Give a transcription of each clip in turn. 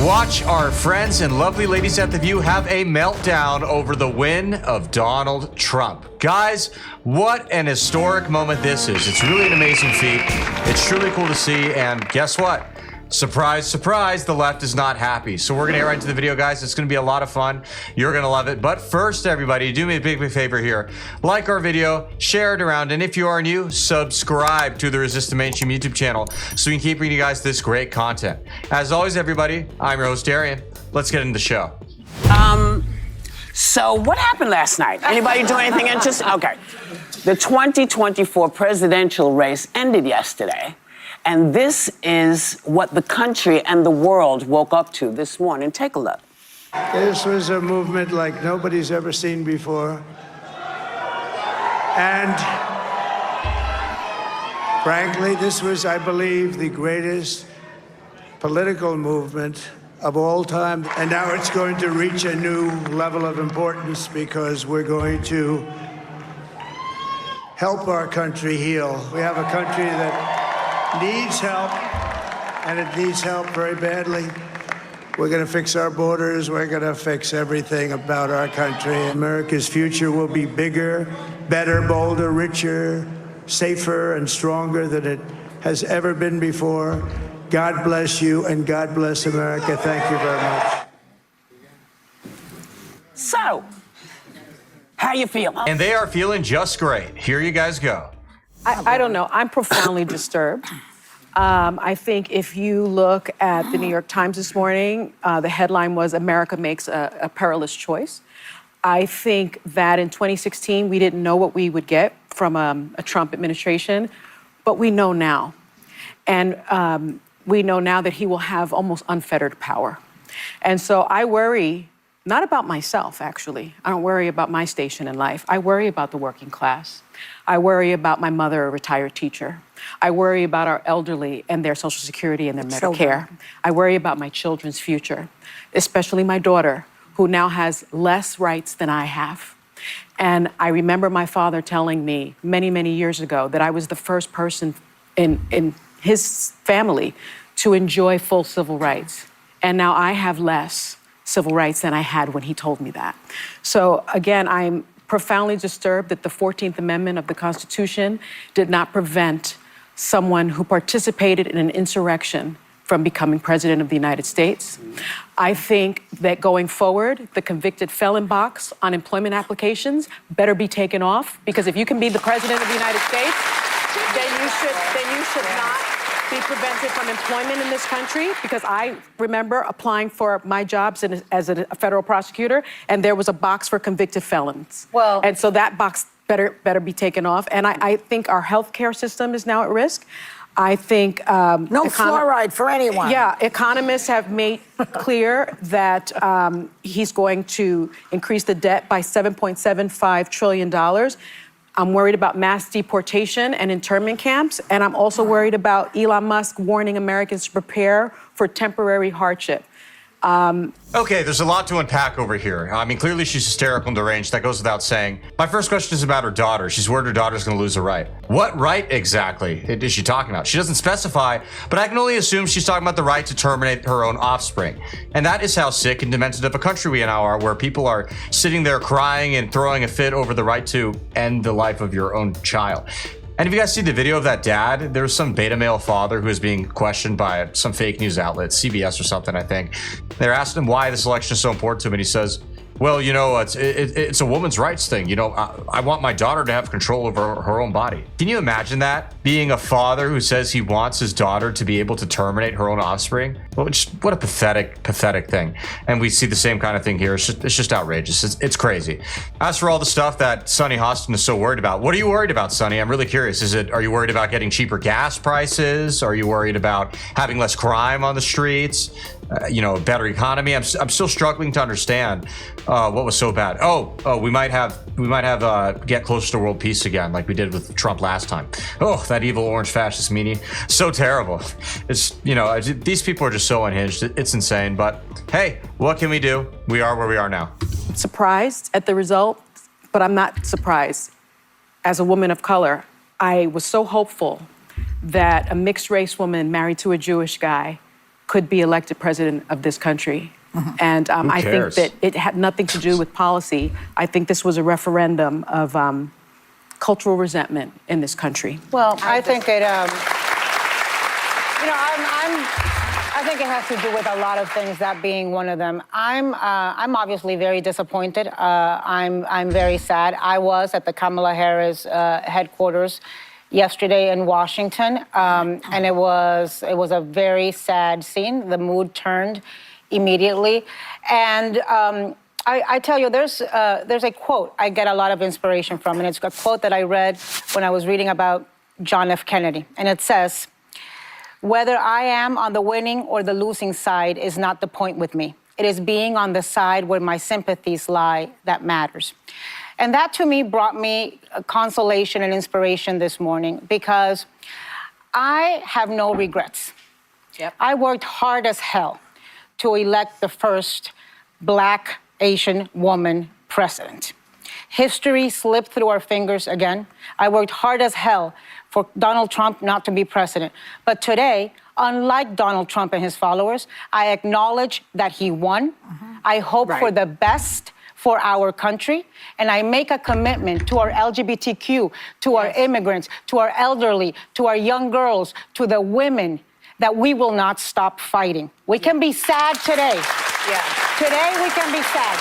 Watch our friends and lovely ladies at The View have a meltdown over the win of Donald Trump. Guys, what an historic moment this is. It's really an amazing feat. It's truly cool to see, and guess what? Surprise, surprise, the left is not happy. So we're gonna get right into the video, guys. It's gonna be a lot of fun. You're gonna love it. But first, everybody, do me a big favor here. Like our video, share it around, and if you are new, subscribe to the Resist the Mainstream YouTube channel so we can keep bringing you guys this great content. As always, everybody, I'm your host, Darian. Let's get into the show. So what happened last night? Anybody do anything interesting? Okay. The 2024 presidential race ended yesterday. And this is what the country and the world woke up to this morning. Take a look. This was a movement like nobody's ever seen before. And frankly, this was, I believe, the greatest political movement of all time. And now it's going to reach a new level of importance because we're going to help our country heal. We have a country that needs help, and it needs help very badly. We're going to fix our borders. We're going to fix everything about our country. America's future will be bigger, better, bolder, richer, safer, and stronger than it has ever been before. God bless you, and God bless America. Thank you very much. So, how you feel? And they are feeling just great. Here you guys go. I don't know. I'm profoundly disturbed. I think if you look at the New York Times this morning, the headline was America makes a perilous choice. I think that in 2016, we didn't know what we would get from a Trump administration, but we know now. And we know now that he will have almost unfettered power. And so I worry, not about myself, actually. I don't worry about my station in life. I worry about the working class. I worry about my mother, a retired teacher. I worry about our elderly and their Social Security and their Medicare. I worry about my children's future, especially my daughter, who now has less rights than I have. And I remember my father telling me many, many years ago that I was the first person in his family to enjoy full civil rights. And now I have less civil rights than I had when he told me that. So again, I'm profoundly disturbed that the 14th Amendment of the Constitution did not prevent someone who participated in an insurrection from becoming president of the United States. I think that going forward, the convicted felon box on employment applications better be taken off, because if you can be the president of the United States, then you should not be prevented from employment in this country, because I remember applying for my jobs as a federal prosecutor, and there was a box for convicted felons. Well, and so that box better be taken off. And I think our healthcare system is now at risk. I think no fluoride for anyone. Yeah, economists have made clear that he's going to increase the debt by $7.75 trillion. I'm worried about mass deportation and internment camps, and I'm also worried about Elon Musk warning Americans to prepare for temporary hardship. Okay, there's a lot to unpack over here. I mean, clearly she's hysterical and deranged. That goes without saying. My first question is about her daughter. She's worried her daughter's going to lose a right. What right exactly is she talking about? She doesn't specify, but I can only assume she's talking about the right to terminate her own offspring. And that is how sick and demented of a country we now are, where people are sitting there crying and throwing a fit over the right to end the life of your own child. And if you guys see the video of that dad, there was some beta male father who was being questioned by some fake news outlet, CBS or something, I think. They're asking him why this election is so important to him, and he says, well, you know, it's a woman's rights thing. You know, I want my daughter to have control over her own body. Can you imagine that? Being a father who says he wants his daughter to be able to terminate her own offspring? Well, what a pathetic thing. And we see the same kind of thing here. It's just outrageous. It's crazy. As for all the stuff that Sonny Hostin is so worried about, what are you worried about, Sonny? I'm really curious. Are you worried about getting cheaper gas prices? Are you worried about having less crime on the streets? You know, a better economy. I'm still struggling to understand what was so bad. We might have get closer to world peace again, like we did with Trump last time. Oh, that evil orange fascist meanie, so terrible. It's, you know, these people are just so unhinged. It's insane. But hey, what can we do? We are where we are now. Surprised at the result, but I'm not surprised. As a woman of color, I was so hopeful that a mixed race woman married to a Jewish guy could be elected president of this country. And I think cares? that it had nothing to do with policy. I think this was a referendum of cultural resentment in this country. Well, I think it, I think it has to do with a lot of things, that being one of them. I'm obviously very disappointed. I'm very sad. I was at the Kamala Harris headquarters yesterday in Washington, and it was a very sad scene. The mood turned immediately, and I tell you, there's a quote I get a lot of inspiration from, and it's a quote that I read when I was reading about John F. Kennedy, and it says, "Whether I am on the winning or the losing side is not the point with me. It is being on the side where my sympathies lie that matters." And that to me brought me consolation and inspiration this morning, because I have no regrets. Yep. I worked hard as hell to elect the first Black Asian woman president. History slipped through our fingers again. I worked hard as hell for Donald Trump not to be president. But today, unlike Donald Trump and his followers, I acknowledge that he won. I hope for the best for our country, and I make a commitment to our LGBTQ, to our immigrants, to our elderly, to our young girls, to the women, that we will not stop fighting. We can be sad today. Today we can be sad.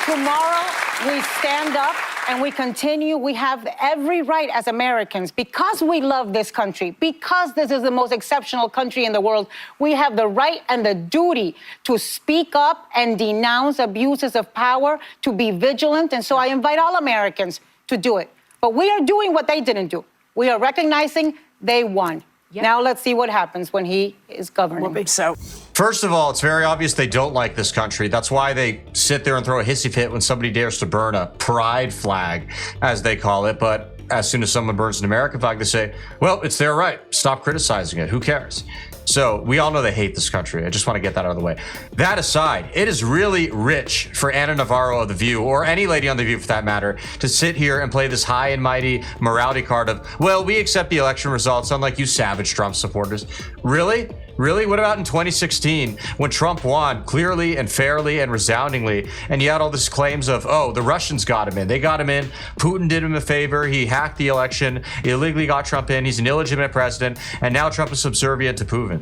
Tomorrow we stand up and we continue. We have every right as Americans, because we love this country, because this is the most exceptional country in the world, we have the right and the duty to speak up and denounce abuses of power, to be vigilant. And so I invite all Americans to do it. But we are doing what they didn't do. We are recognizing they won. Yep. Now let's see what happens when he is governing. So, First of all, it's very obvious they don't like this country. That's why they sit there and throw a hissy fit when somebody dares to burn a pride flag, as they call it. But as soon as someone burns an American flag, they say, well, it's their right. Stop criticizing it. Who cares? So we all know they hate this country. I just want to get that out of the way. That aside, it is really rich for Ana Navarro of The View, or any lady on The View for that matter, to sit here and play this high and mighty morality card of, well, we accept the election results, unlike you savage Trump supporters. Really? Really? What about in 2016 when Trump won clearly and fairly and resoundingly, and you had all these claims of, oh, the Russians got him in. They got him in. Putin did him a favor. He hacked the election, illegally got Trump in. He's an illegitimate president, and now Trump is subservient to Putin.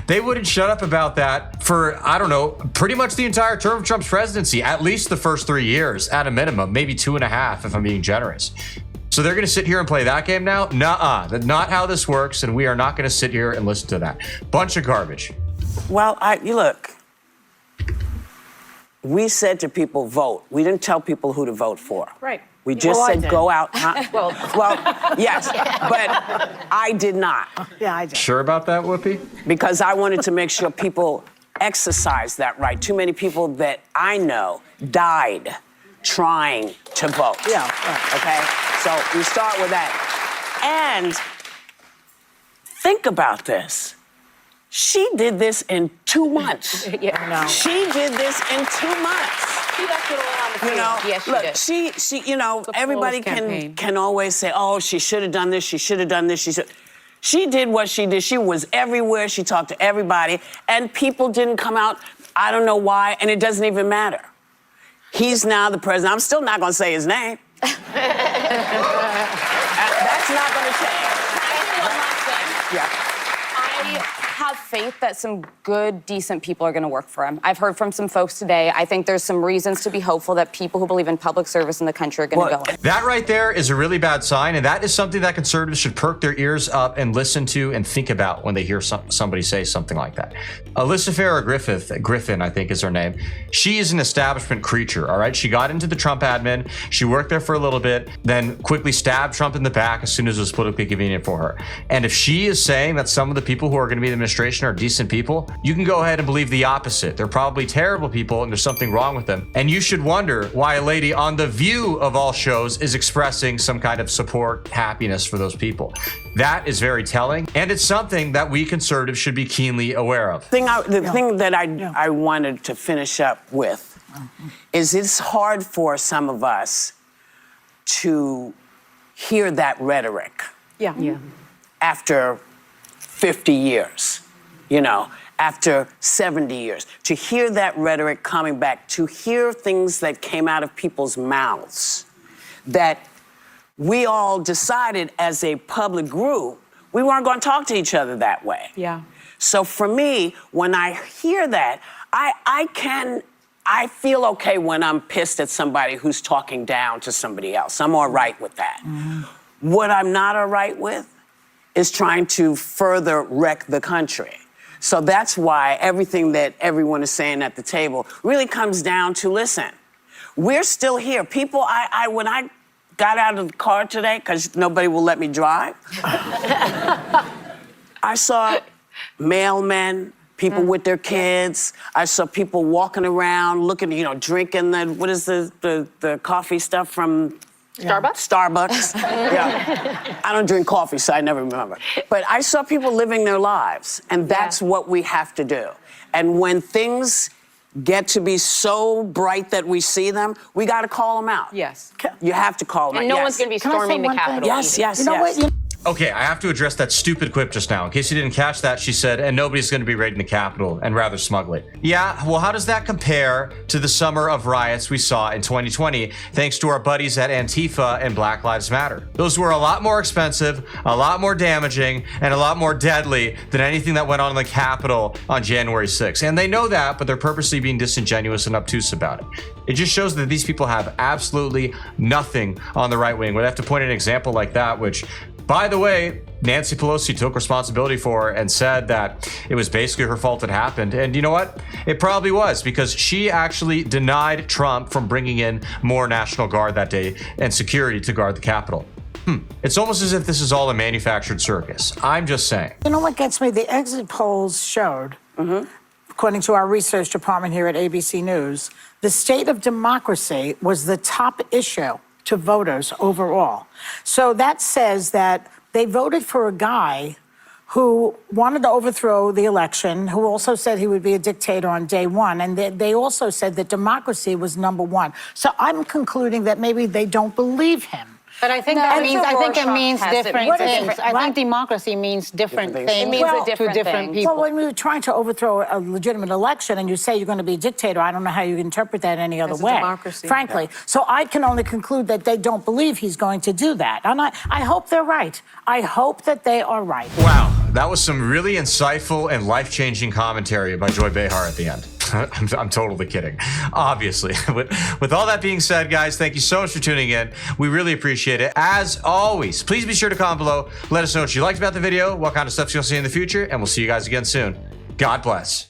They wouldn't shut up about that for, I don't know, pretty much the entire term of Trump's presidency, at least the first 3 years at a minimum, maybe 2.5 if I'm being generous. So they're going to sit here and play that game now? Nuh-uh. That's not how this works, and we are not going to sit here and listen to that. Bunch of garbage. well, you look, we said to people, vote. We didn't tell people who to vote for. Right. We just said, go out. Well, Yes, but I did not. Yeah, I do. Sure about that, Whoopi? Because I wanted to make sure people exercise that right. Too many people that I know died trying to vote. Yeah, right. Okay? So we start with that. And think about this. She did this in 2 months. yeah, no. She did this in 2 months. She left it all on the You know, yes, she look, did. she, you know, The everybody flawless campaign. can always say, oh, she should have done this, she should have done this, she did what she did. She was everywhere, she talked to everybody, and people didn't come out. I don't know why, and it doesn't even matter. He's now the president. I'm still not gonna say his name. That's not gonna change. Yeah. I have faith that some good, decent people are going to work for him. I've heard from some folks today. I think there's some reasons to be hopeful that people who believe in public service in the country are going to go in. That right there is a really bad sign, and that is something that conservatives should perk their ears up and listen to and think about when they hear somebody say something like that. Alyssa Farah Griffin, I think is her name. She is an establishment creature, all right? She got into the Trump admin. She worked there for a little bit, then quickly stabbed Trump in the back as soon as it was politically convenient for her. And if she is saying that some of the people who are going to be in the administration are decent people, you can go ahead and believe the opposite. They're probably terrible people and there's something wrong with them. And you should wonder why a lady on The View of all shows is expressing some kind of support, happiness for those people. That is very telling, and it's something that we conservatives should be keenly aware of. The thing that I wanted to finish up with is it's hard for some of us to hear that rhetoric Yeah. after 50 years, you know, after 70 years, to hear that rhetoric coming back, to hear things that came out of people's mouths, that we all decided as a public group we weren't going to talk to each other that way. Yeah. So for me, when I hear that, I feel okay when I'm pissed at somebody who's talking down to somebody else. I'm all right with that. What I'm not all right with is trying to further wreck the country. So that's why everything that everyone is saying at the table really comes down to, listen, we're still here. People, when I got out of the car today, because nobody will let me drive, I saw mailmen, people with their kids. I saw people walking around, looking, drinking what is the coffee stuff from Starbucks. Yeah. I don't drink coffee, so I never remember. But I saw people living their lives, and that's what we have to do. And when things get to be so bright that we see them, we got to call them out. Yes. You have to call them out. And no one's going to be storming the Capitol. Yes, yes, You know yes. what? Okay, I have to address that stupid quip just now. In case you didn't catch that, she said, and nobody's going to be raiding the Capitol, and rather smugly. Yeah, well, how does that compare to the summer of riots we saw in 2020, thanks to our buddies at Antifa and Black Lives Matter? Those were a lot more expensive, a lot more damaging, and a lot more deadly than anything that went on in the Capitol on January 6th. And they know that, but they're purposely being disingenuous and obtuse about it. It just shows that these people have absolutely nothing on the right wing. Where they have to point an example like that, which, by the way, Nancy Pelosi took responsibility for and said that it was basically her fault it happened. And you know what? It probably was, because she actually denied Trump from bringing in more National Guard that day and security to guard the Capitol. It's almost as if this is all a manufactured circus. I'm just saying. You know what gets me? The exit polls showed, according to our research department here at ABC News, the state of democracy was the top issue to voters overall. So that says that they voted for a guy who wanted to overthrow the election, who also said he would be a dictator on day one. And they also said that democracy was number one. So I'm concluding that maybe they don't believe him. But I think it means different things. I think democracy means different things. It means a different to different thing. people. Well, when we were trying to overthrow a legitimate election and you say you're going to be a dictator, I don't know how you interpret that any other It's a way. democracy. Frankly. So I can only conclude that they don't believe he's going to do that. And I hope they're right. I hope that they are right. Wow, that was some really insightful and life-changing commentary by Joy Behar at the end. I'm totally kidding, obviously. With all that being said, guys, thank you so much for tuning in. We really appreciate it. As always, please be sure to comment below. Let us know what you liked about the video, what kind of stuff you'll see in the future, and we'll see you guys again soon. God bless.